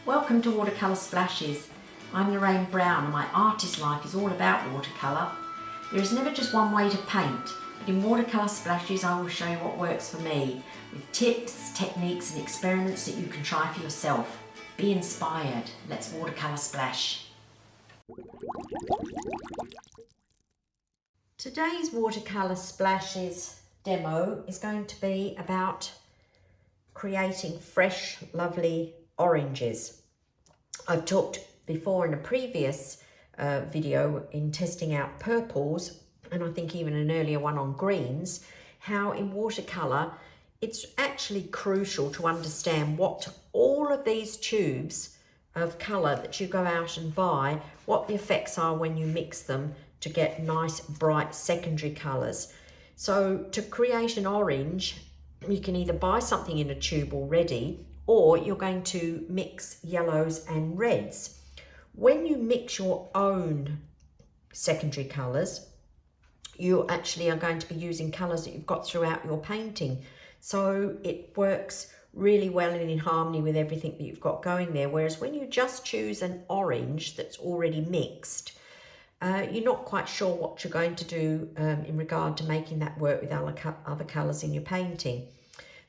Welcome to Watercolour Splashes. I'm Lorraine Brown and my artist life is all about watercolour. There is never just one way to paint, but in Watercolour Splashes I will show you what works for me, with tips, techniques and experiments that you can try for yourself. Be inspired. Let's watercolour splash. Today's Watercolour Splashes demo is going to be about creating fresh, lovely oranges. I've talked before in a previous video in testing out purples, and I think even an earlier one on greens, how in watercolour it's actually crucial to understand what all of these tubes of colour that you go out and buy, what the effects are when you mix them to get nice bright secondary colours. So to create an orange, you can either buy something in a tube already, or you're going to mix yellows and reds. When you mix your own secondary colours, you actually are going to be using colours that you've got throughout your painting. So it works really well and in harmony with everything that you've got going there. Whereas when you just choose an orange that's already mixed, you're not quite sure what you're going to do in regard to making that work with other colours in your painting.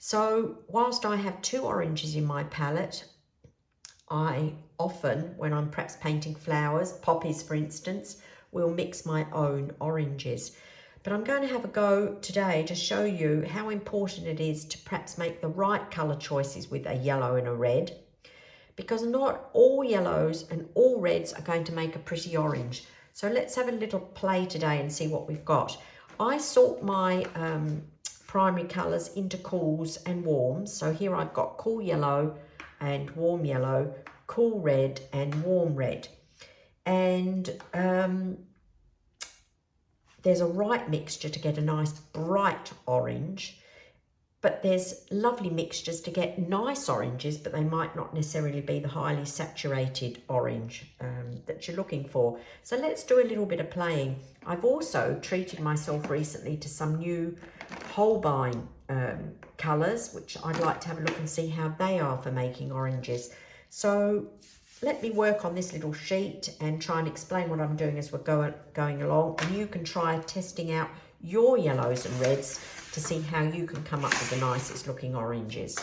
So whilst I have two oranges in my palette, I often, when I'm perhaps painting flowers, poppies for instance, will mix my own oranges. But I'm going to have a go today to show you how important it is to perhaps make the right colour choices with a yellow and a red, because not all yellows and all reds are going to make a pretty orange. So let's have a little play today and see what we've got. I sort my primary colours into cools and warms. So here I've got cool yellow and warm yellow, cool red and warm red. And there's a right mixture to get a nice bright orange, but there's lovely mixtures to get nice oranges, but they might not necessarily be the highly saturated orange that you're looking for. So let's do a little bit of playing. I've also treated myself recently to some new Holbein colours, which I'd like to have a look and see how they are for making oranges. So let me work on this little sheet and try and explain what I'm doing as we're going along, and you can try testing out your yellows and reds to see how you can come up with the nicest looking oranges.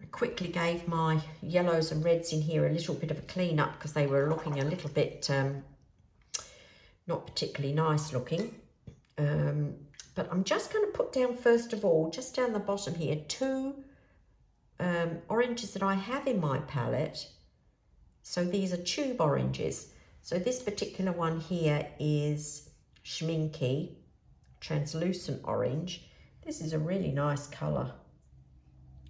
I quickly gave my yellows and reds in here a little bit of a clean up because they were looking a little bit not particularly nice looking. But I'm just going to put down, first of all, just down the bottom here, two oranges that I have in my palette. So these are tube oranges. So this particular one here is Schminky translucent orange. This is a really nice colour,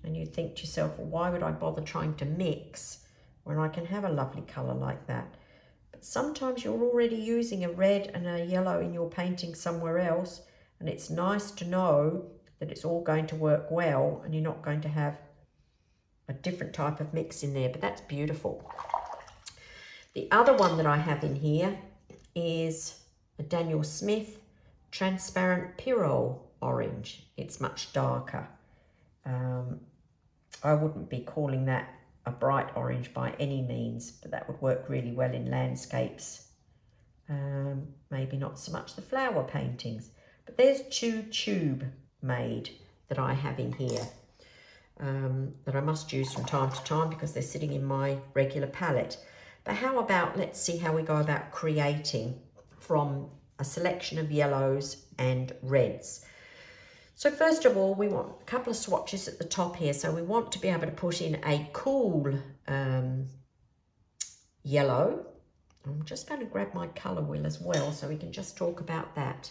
and you think to yourself, well, why would I bother trying to mix when I can have a lovely colour like that? But sometimes you're already using a red and a yellow in your painting somewhere else, and it's nice to know that it's all going to work well and you're not going to have a different type of mix in there. But that's beautiful. The other one that I have in here is a Daniel Smith transparent Pyrrole orange. It's much darker. I wouldn't be calling that a bright orange by any means, but that would work really well in landscapes. Maybe not so much the flower paintings, but there's two tube made that I have in here that I must use from time to time because they're sitting in my regular palette. But how about, let's see how we go about creating from a selection of yellows and reds. So first of all, we want a couple of swatches at the top here. So we want to be able to put in a cool yellow. I'm just going to grab my colour wheel as well so we can just talk about that.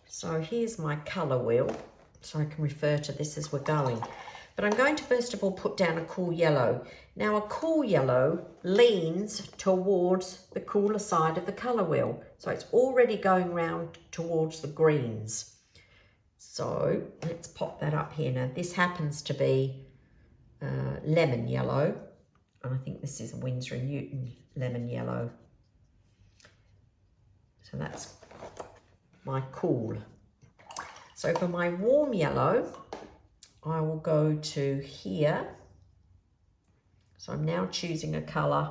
So here's my colour wheel, so I can refer to this as we're going. But I'm going to first of all put down a cool yellow. Now a cool yellow leans towards the cooler side of the colour wheel. So it's already going round towards the greens. So let's pop that up here. Now this happens to be lemon yellow. And I think this is a Winsor & Newton lemon yellow. So that's my cool. So for my warm yellow, I will go to here. So I'm now choosing a colour,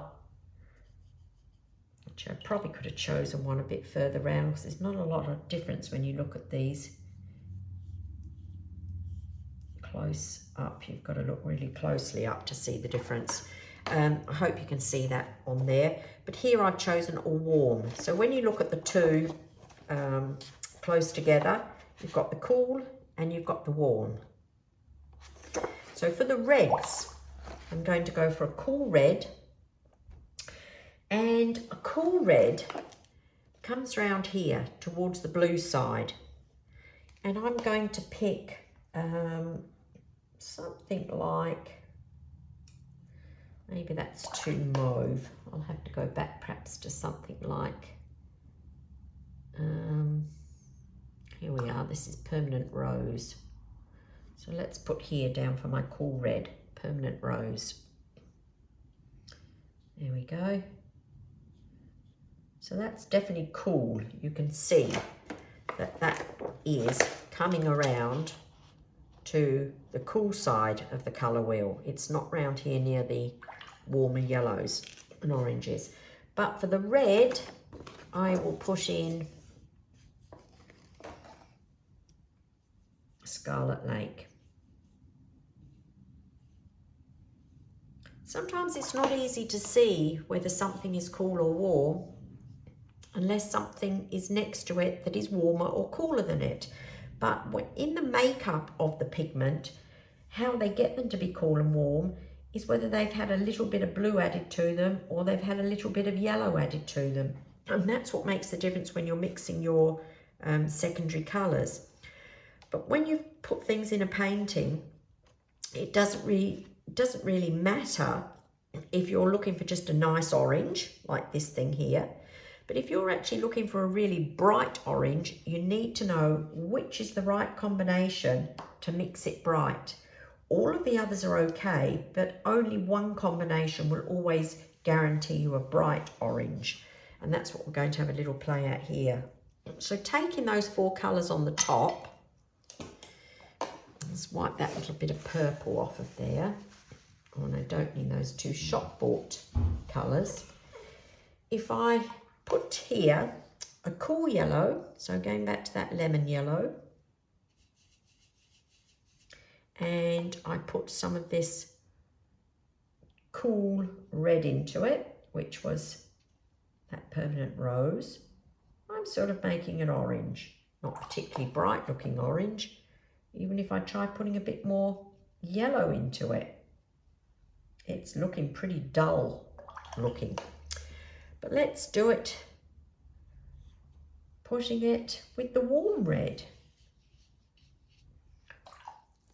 which I probably could have chosen one a bit further round because there's not a lot of difference when you look at these close up. You've got to look really closely up to see the difference. I hope you can see that on there. But here I've chosen a warm. So when you look at the two close together, you've got the cool and you've got the warm. So for the reds, I'm going to go for a cool red. And a cool red comes round here towards the blue side. And I'm going to pick something like, maybe that's too mauve. I'll have to go back perhaps to something like, here we are, this is Permanent Rose. So let's put here down for my cool red, Permanent Rose. There we go. So that's definitely cool. You can see that that is coming around to the cool side of the colour wheel. It's not round here near the warmer yellows and oranges. But for the red, I will put in Scarlet Lake. Sometimes it's not easy to see whether something is cool or warm unless something is next to it that is warmer or cooler than it. But in the makeup of the pigment, how they get them to be cool and warm is whether they've had a little bit of blue added to them or they've had a little bit of yellow added to them. And that's what makes the difference when you're mixing your secondary colours. But when you put things in a painting, it doesn't really matter if you're looking for just a nice orange, like this thing here. But if you're actually looking for a really bright orange, you need to know which is the right combination to mix it bright. All of the others are okay, but only one combination will always guarantee you a bright orange. And that's what we're going to have a little play at here. So taking those four colours on the top, let's wipe that little bit of purple off of there. Oh, and I don't need those two shop bought colours. If I put here a cool yellow, so going back to that lemon yellow, and I put some of this cool red into it, which was that Permanent Rose, I'm sort of making it orange, not particularly bright looking orange. Even if I try putting a bit more yellow into it, it's looking pretty dull looking. But let's do it, pushing it with the warm red.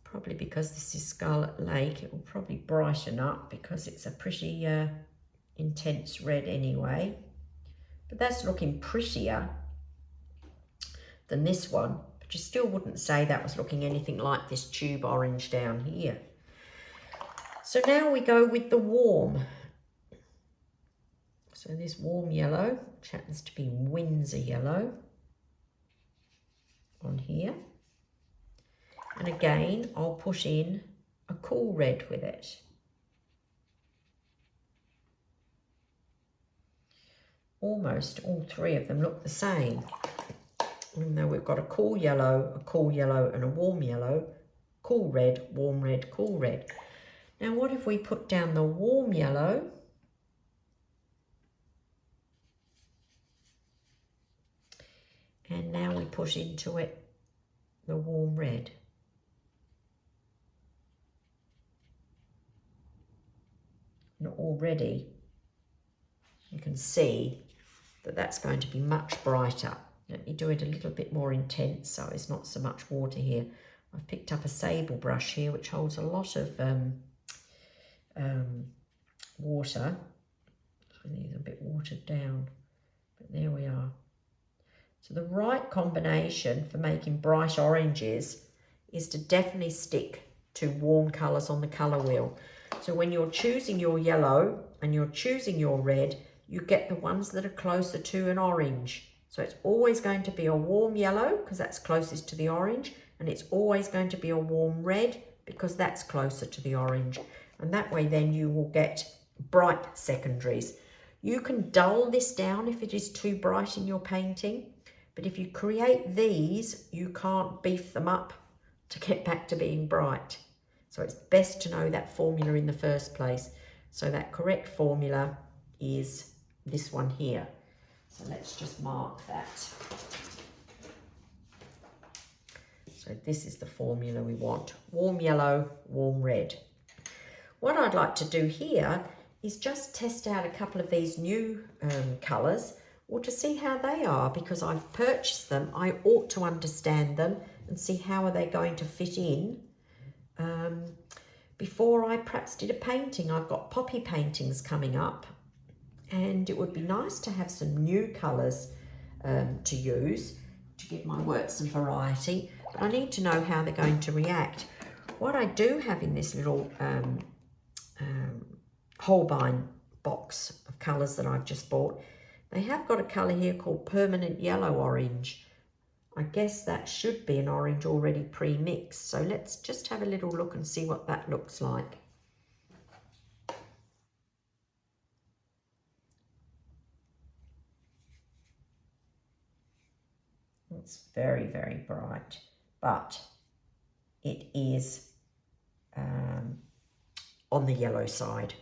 Probably because this is Scarlet Lake, it will probably brighten up because it's a pretty intense red anyway. But that's looking prettier than this one. But you still wouldn't say that was looking anything like this tube orange down here. So now we go with the warm. So this warm yellow, which happens to be Windsor yellow, on here. And again, I'll put in a cool red with it. Almost all three of them look the same. Even though we've got a cool yellow, and a warm yellow, cool red, cool red. Now what if we put down the warm yellow and now we put into it the warm red. And already you can see that that's going to be much brighter. Let me do it a little bit more intense so it's not so much water here. I've picked up a sable brush here which holds a lot of water. So these are a bit watered down, but there we are. So the right combination for making bright oranges is to definitely stick to warm colours on the colour wheel. So when you're choosing your yellow and you're choosing your red, you get the ones that are closer to an orange. So it's always going to be a warm yellow because that's closest to the orange, and it's always going to be a warm red because that's closer to the orange. And that way then you will get bright secondaries. You can dull this down if it is too bright in your painting, but if you create these, you can't beef them up to get back to being bright. So it's best to know that formula in the first place. So that correct formula is this one here. So let's just mark that. So this is the formula we want. Warm yellow, warm red. What I'd like to do here is just test out a couple of these new colours, or to see how they are, because I've purchased them. I ought to understand them and see how are they going to fit in before I perhaps did a painting. I've got poppy paintings coming up, and it would be nice to have some new colours to use to give my work some variety. But I need to know how they're going to react. What I do have in this little Holbein box of colours that I've just bought, they have got a colour here called Permanent Yellow Orange. I guess that should be an orange already pre-mixed. So let's just have a little look and see what that looks like. It's very, very bright, but it is on the yellow side.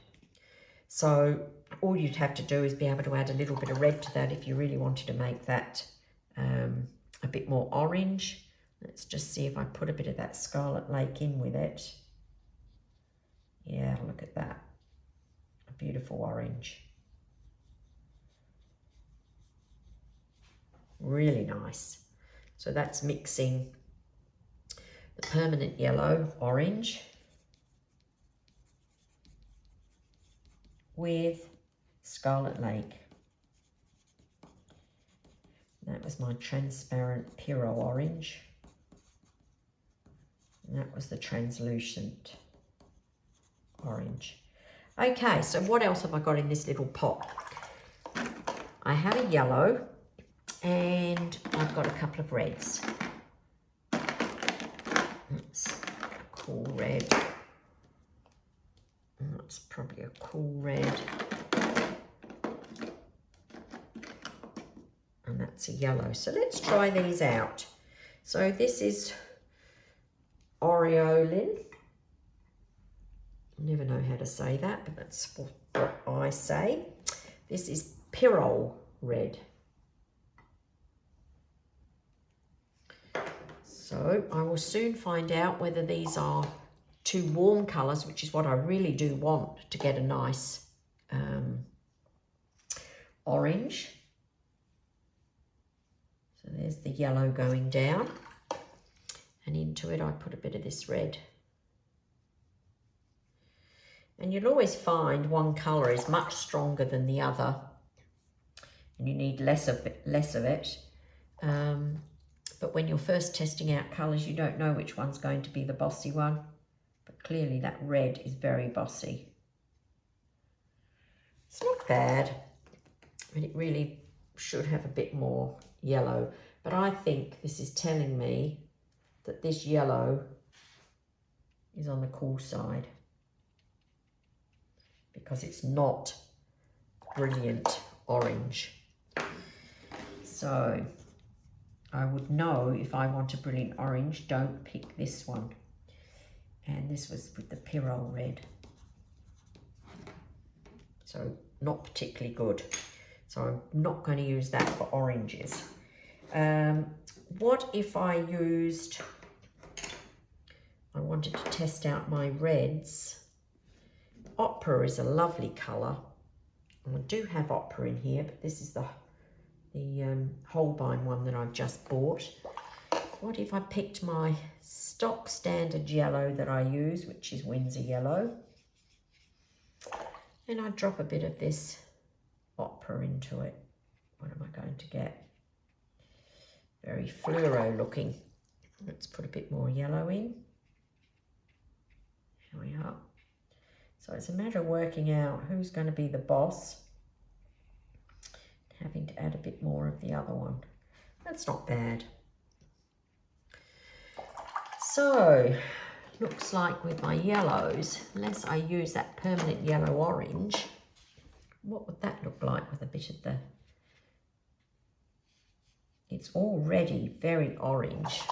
So all you'd have to do is be able to add a little bit of red to that if you really wanted to make that a bit more orange. Let's just see if I put a bit of that Scarlet Lake in with it. Yeah, look at that. A beautiful orange. Really nice. So that's mixing the Permanent Yellow Orange with Scarlet Lake. That was my transparent Pierrot Orange. And that was the translucent orange. Okay, so what else have I got in this little pot? I have a yellow and I've got a couple of reds. That's a cool red. That's probably a cool red. And that's a yellow. So let's try these out. So this is Aureolin. Never know how to say that, but that's what I say. This is Pyrrole Red. So I will soon find out whether these are two warm colours, which is what I really do want to get a nice orange. So there's the yellow going down, and into it I put a bit of this red. And you'll always find one colour is much stronger than the other, and you need less of it. But when you're first testing out colours, you don't know which one's going to be the bossy one. But clearly that red is very bossy. It's not bad, but it really should have a bit more yellow. But I think this is telling me that this yellow is on the cool side, because it's not brilliant orange. So I would know if I want a brilliant orange, don't pick this one. And this was with the Pyrrole Red. So not particularly good. So I'm not going to use that for oranges. What if I used, I wanted to test out my reds. Opera is a lovely colour. And I do have opera in here, but this is the Holbein one that I've just bought. What if I picked my stock standard yellow that I use, which is Windsor yellow, and I drop a bit of this opera into it? What am I going to get? Very fluoro looking. Let's put a bit more yellow in. Here we are. So it's a matter of working out who's going to be the boss, having to add a bit more of the other one. That's not bad. So looks like with my yellows, unless I use that permanent yellow orange, what would that look like with a bit of the... It's already very orange.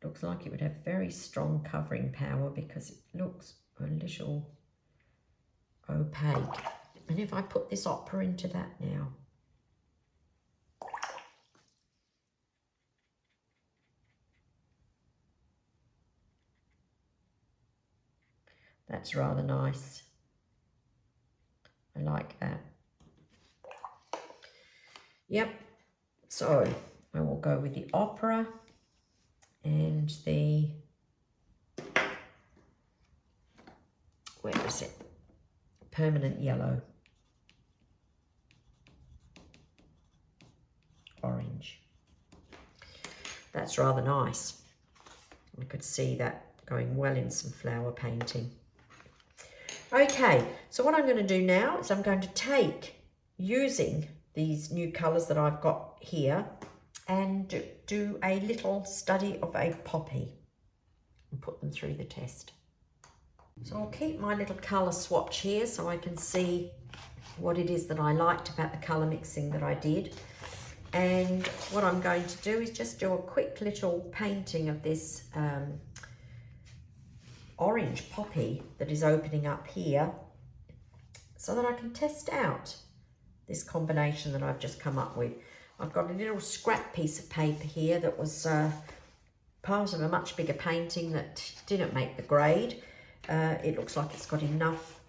Looks like it would have very strong covering power because it looks a little opaque. And if I put this ochre into that now, that's rather nice. I like that. Yep, so I will go with the opera and the, where is it? Permanent yellow. Orange. That's rather nice. I could see that going well in some flower painting. Okay, so what I'm going to do now is I'm going to take, using these new colours that I've got here, and do a little study of a poppy and put them through the test. So I'll keep my little colour swatch here so I can see what it is that I liked about the colour mixing that I did. And what I'm going to do is just do a quick little painting of this orange poppy that is opening up here so that I can test out this combination that I've just come up with. I've got a little scrap piece of paper here that was part of a much bigger painting that didn't make the grade. It looks like it's got enough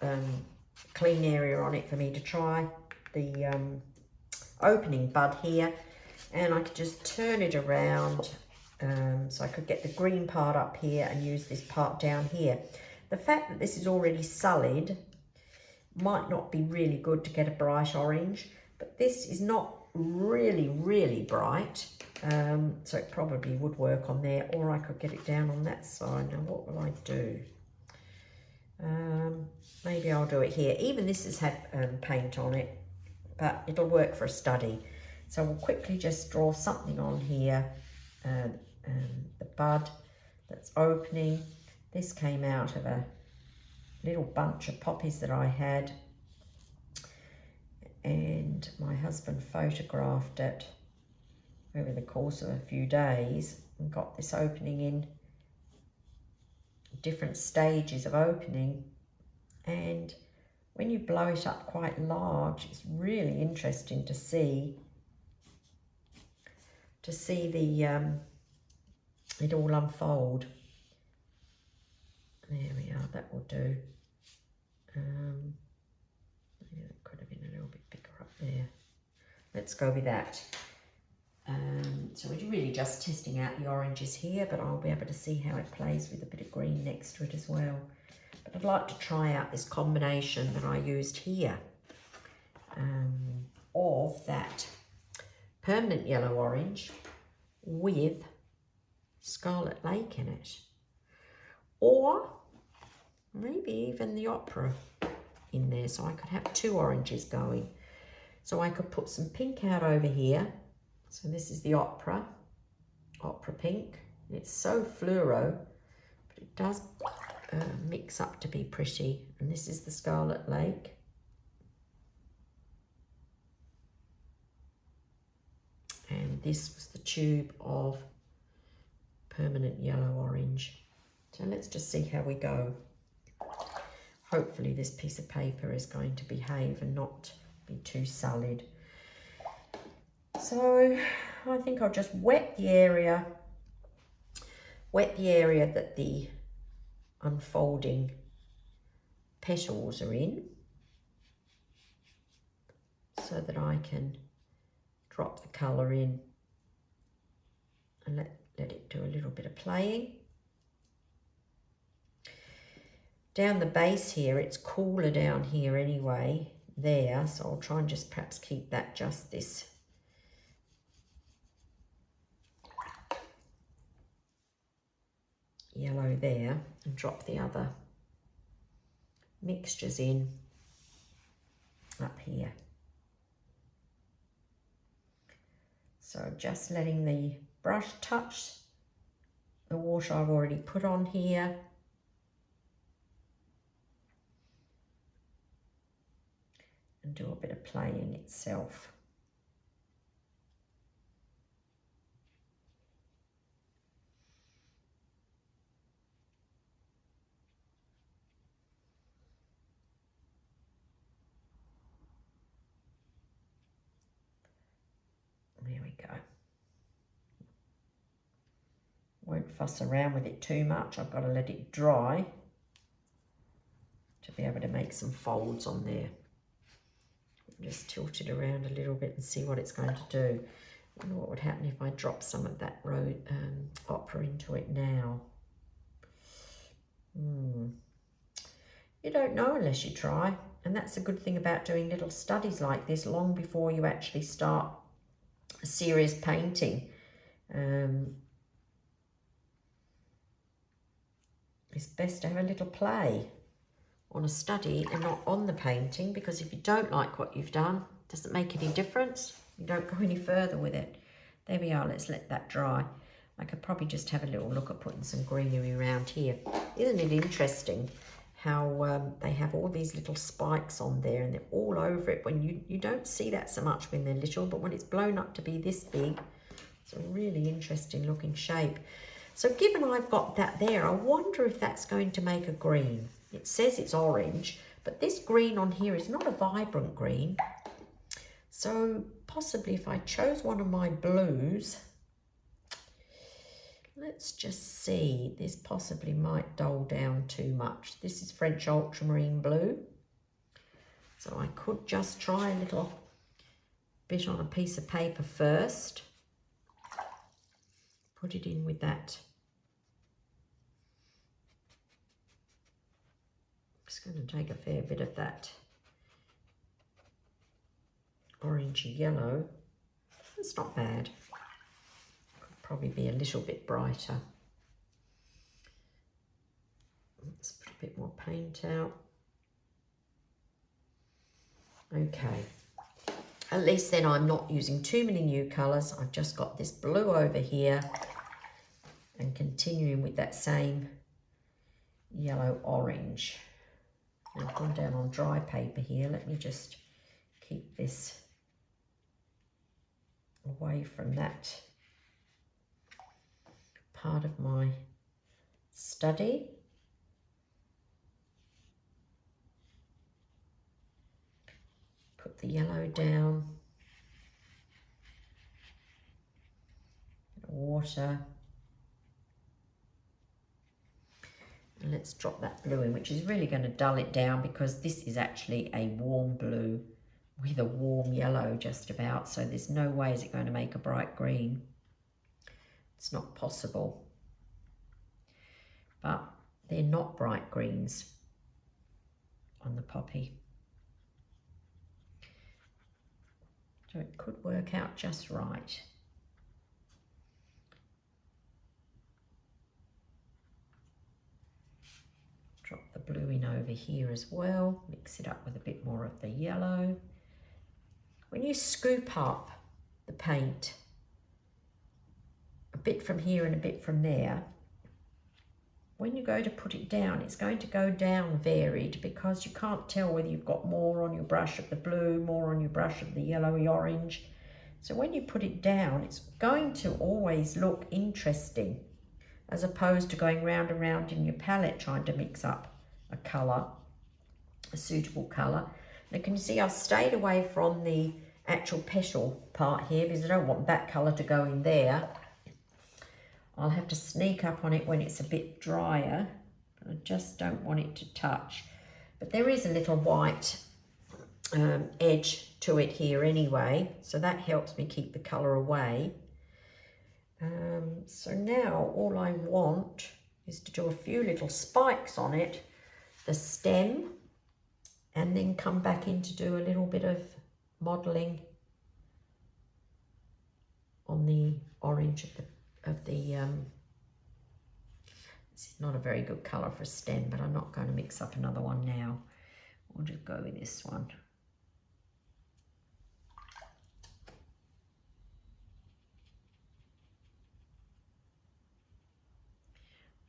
clean area on it for me to try the opening bud here, and I could just turn it around so I could get the green part up here and use this part down here. The fact that this is already sullied might not be really good to get a bright orange, but this is not really bright, so it probably would work on there, or I could get it down on that side. Now what will I do? Maybe I'll do it here. Even this has had paint on it, but it'll work for a study. So we'll quickly just draw something on here. The bud that's opening. This came out of a little bunch of poppies that I had, and my husband photographed it over the course of a few days and got this opening in different stages of opening. And when you blow it up quite large, it's really interesting to see the it all unfold. There we are, that will do. Maybe that could have been a little bit bigger up there. Let's go with that. So we're really just testing out the oranges here, but I'll be able to see how it plays with a bit of green next to it as well. But I'd like to try out this combination that I used here of that permanent yellow orange with Scarlet Lake in it, or maybe even the opera in there, so I could have two oranges going. So I could put some pink out over here. So this is the opera pink, and it's so fluoro, but it does mix up to be pretty. And this is the Scarlet Lake. And this was the tube of permanent yellow orange. So let's just see how we go. Hopefully this piece of paper is going to behave and not be too sullied. So I think I'll just wet the area that the unfolding petals are in, so that I can drop the colour in and let it do a little bit of playing. Down the base here, it's cooler down here anyway, there, so I'll try and just perhaps keep that just this yellow there, and drop the other mixtures in up here. So just letting the brush touch the water I've already put on here. And do a bit of playing itself. There we go. Won't fuss around with it too much. I've got to let it dry to be able to make some folds on there. Just tilt it around a little bit and see what it's going to do. I wonder what would happen if I drop some of that ochre into it now. You don't know unless you try. And that's the good thing about doing little studies like this long before you actually start serious painting. It's best to have a little play on a study and not on the painting, because if you don't like what you've done, it doesn't make any difference. You don't go any further with it. There we are, let's let that dry. I could probably just have a little look at putting some greenery around here. Isn't it interesting how they have all these little spikes on there and they're all over it. When you don't see that so much when they're little, but when it's blown up to be this big, it's a really interesting looking shape. So given I've got that there, I wonder if that's going to make a green. It says it's orange, but this green on here is not a vibrant green. So possibly if I chose one of my blues, let's just see, this possibly might dull down too much. This is French ultramarine blue. So I could just try a little bit on a piece of paper first. Put it in with that. Just going to take a fair bit of that orangey yellow. It's not bad. Could probably be a little bit brighter. Let's put a bit more paint out. Okay. At least then I'm not using too many new colours. I've just got this blue over here and continuing with that same yellow orange. I've gone down on dry paper here. Let me just keep this away from that part of my study. Put the yellow down, water, and let's drop that blue in, which is really going to dull it down because this is actually a warm blue with a warm yellow just about, so there's no way is it going to make a bright green. It's not possible. But they're not bright greens on the poppy. So it could work out just right. Drop the blue in over here as well. Mix it up with a bit more of the yellow. When you scoop up the paint, a bit from here and a bit from there, when you go to put it down, it's going to go down varied because you can't tell whether you've got more on your brush of the blue, more on your brush of the yellowy orange. So when you put it down, it's going to always look interesting as opposed to going round and round in your palette trying to mix up a colour, a suitable colour. Now can you see I've stayed away from the actual petal part here because I don't want that colour to go in there. I'll have to sneak up on it when it's a bit drier, but I just don't want it to touch. But there is a little white edge to it here anyway, so that helps me keep the colour away. So now all I want is to do a few little spikes on it, the stem, and then come back in to do a little bit of modelling on the orange of the this is not a very good colour for a stem, but I'm not going to mix up another one now. We'll just go with this one.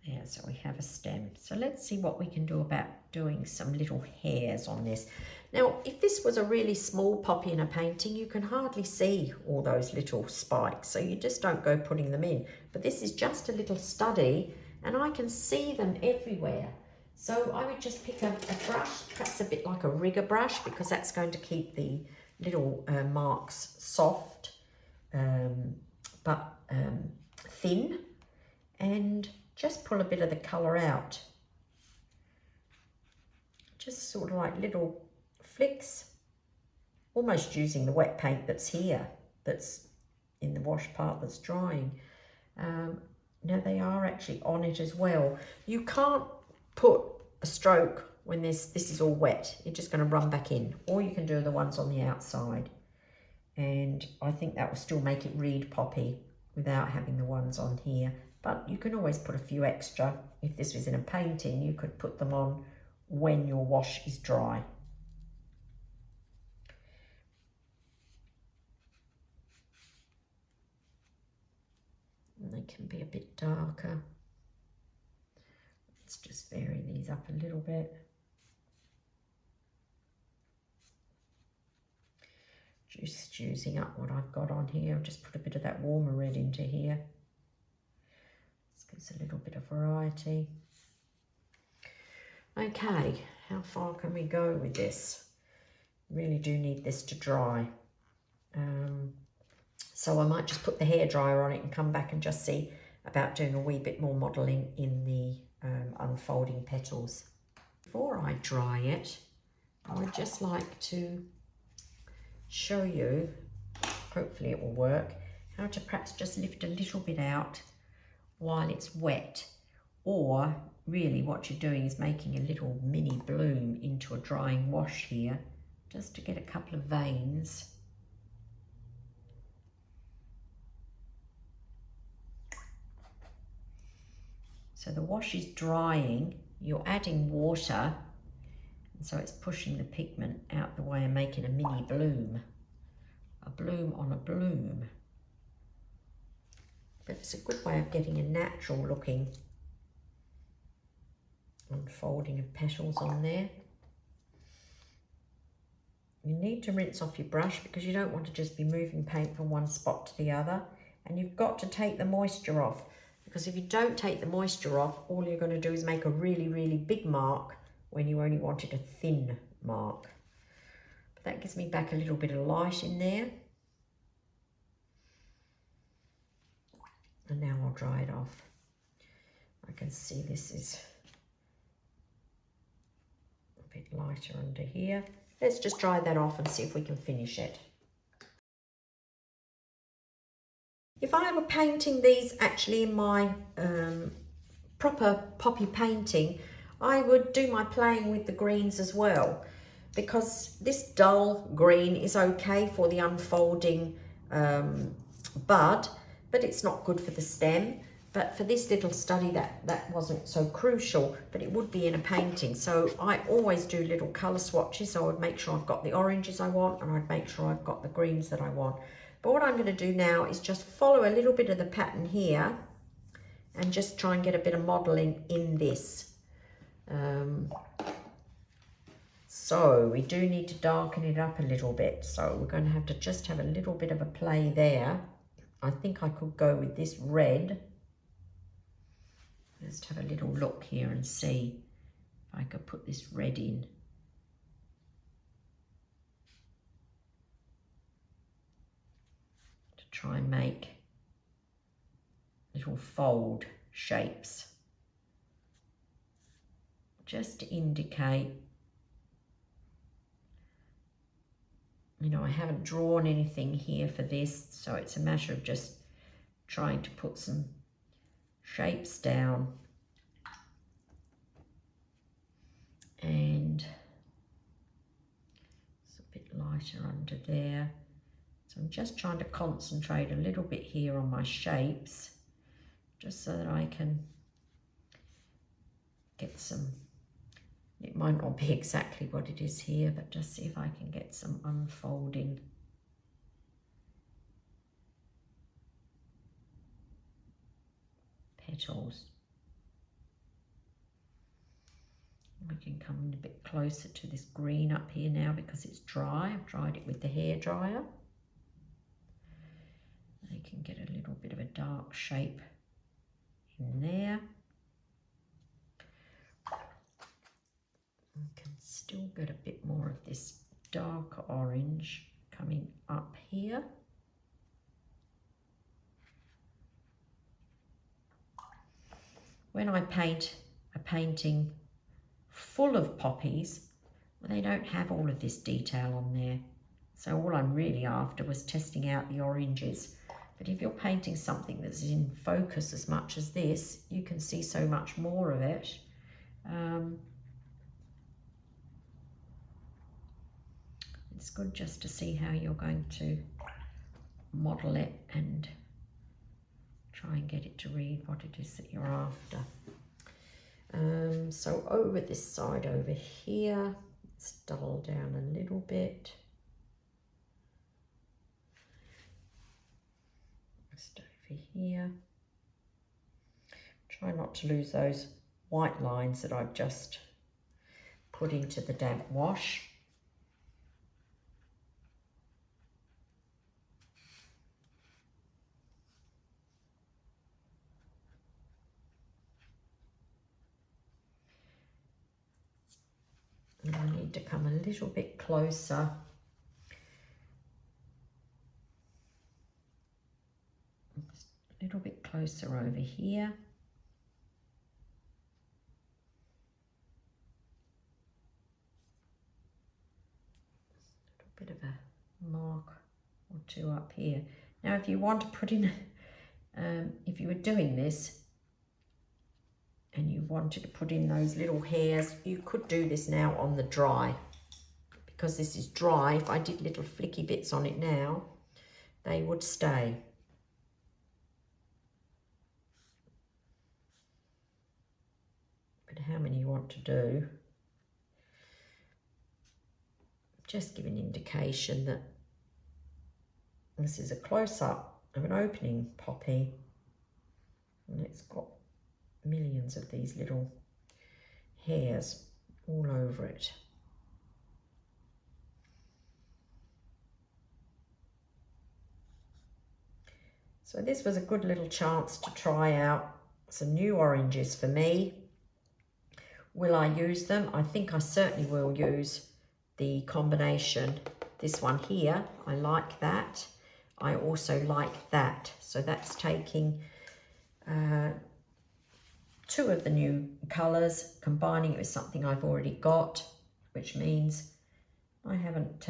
Yeah, so we have a stem. So let's see what we can do about doing some little hairs on this. Now, if this was a really small poppy in a painting, you can hardly see all those little spikes, so you just don't go putting them in. But this is just a little study, and I can see them everywhere. So I would just pick a brush, perhaps a bit like a rigger brush, because that's going to keep the little marks soft, but thin, and just pull a bit of the colour out. Just sort of like little flicks, almost using the wet paint that's here, that's in the wash part that's drying. Now they are actually on it as well. You can't put a stroke when this is all wet. You're just going to run back in. Or you can do the ones on the outside. And I think that will still make it read poppy without having the ones on here. But you can always put a few extra. If this was in a painting, you could put them on when your wash is dry. And they can be a bit darker. Let's just vary these up a little bit. Just using up what I've got on here. I'll just put a bit of that warmer red into here. This gives a little bit of variety. Okay, how far can we go with this? Really do need this to dry. So I might just put the hairdryer on it and come back and just see about doing a wee bit more modelling in the unfolding petals. Before I dry it, I would just like to show you, hopefully it will work, how to perhaps just lift a little bit out while it's wet. Or really what you're doing is making a little mini bloom into a drying wash here, just to get a couple of veins. So the wash is drying, you're adding water, and so it's pushing the pigment out the way and making a mini bloom. A bloom on a bloom. But it's a good way of getting a natural looking unfolding of petals on there. You need to rinse off your brush because you don't want to just be moving paint from one spot to the other. And you've got to take the moisture off, because if you don't take the moisture off, all you're going to do is make a really, really big mark when you only wanted a thin mark. But that gives me back a little bit of light in there. And now I'll dry it off. I can see this is a bit lighter under here. Let's just dry that off and see if we can finish it. If I were painting these actually in my proper poppy painting, I would do my playing with the greens as well, because this dull green is okay for the unfolding bud, but it's not good for the stem. But for this little study, that wasn't so crucial, but it would be in a painting. So I always do little colour swatches. So I would make sure I've got the oranges I want, and I'd make sure I've got the greens that I want. But what I'm going to do now is just follow a little bit of the pattern here and just try and get a bit of modelling in this. So we do need to darken it up a little bit. So we're going to have just have a little bit of a play there. I think I could go with this red. Just have a little look here and see if I could put this red in. To try and make little fold shapes. Just to indicate, you know, I haven't drawn anything here for this, so it's a matter of just trying to put some shapes down. And it's a bit lighter under there. So I'm just trying to concentrate a little bit here on my shapes, just so that I can get some, it might not be exactly what it is here, but just see if I can get some unfolding petals. coming a bit closer to this green up here now because it's dry. I've dried it with the hairdryer. You can get a little bit of a dark shape in there. You can still get a bit more of this darker orange coming up here. When I paint a painting full of poppies, well, they don't have all of this detail on there. So all I'm really after was testing out the oranges. But if you're painting something that's in focus as much as this, you can see so much more of it. It's good just to see how you're going to model it and try and get it to read what it is that you're after. So over this side over here, let's dull down a little bit. Just over here. Try not to lose those white lines that I've just put into the damp wash. And I need to come a little bit closer. Just a little bit closer over here. A little bit of a mark or two up here. Now, if you want to put in, if you were doing this, and you wanted to put in those little hairs, you could do this now on the dry. Because this is dry, if I did little flicky bits on it now, they would stay. But how many you want to do? Just give an indication that this is a close-up of an opening poppy, and it's got millions of these little hairs all over it. So this was a good little chance to try out some new oranges for me. Will I use them? I think I certainly will use the combination. This one here, I like that. I also like that. So that's taking two of the new colours, combining it with something I've already got, which means I haven't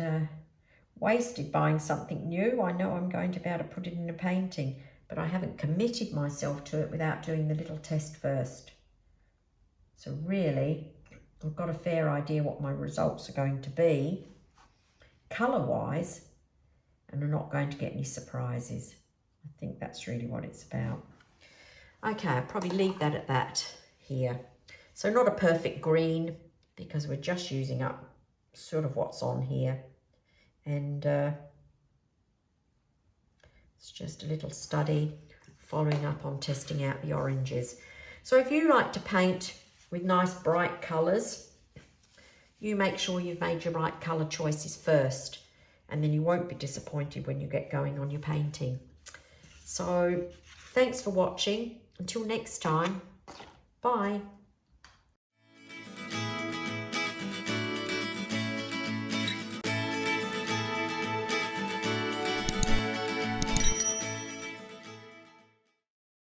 wasted buying something new. I know I'm going to be able to put it in a painting, but I haven't committed myself to it without doing the little test first. So really, I've got a fair idea what my results are going to be, colour-wise, and I'm not going to get any surprises. I think that's really what it's about. Okay, I'll probably leave that at that here. So not a perfect green, because we're just using up sort of what's on here. And it's just a little study following up on testing out the oranges. So if you like to paint with nice bright colours, you make sure you've made your right colour choices first, and then you won't be disappointed when you get going on your painting. So thanks for watching. Until next time, bye.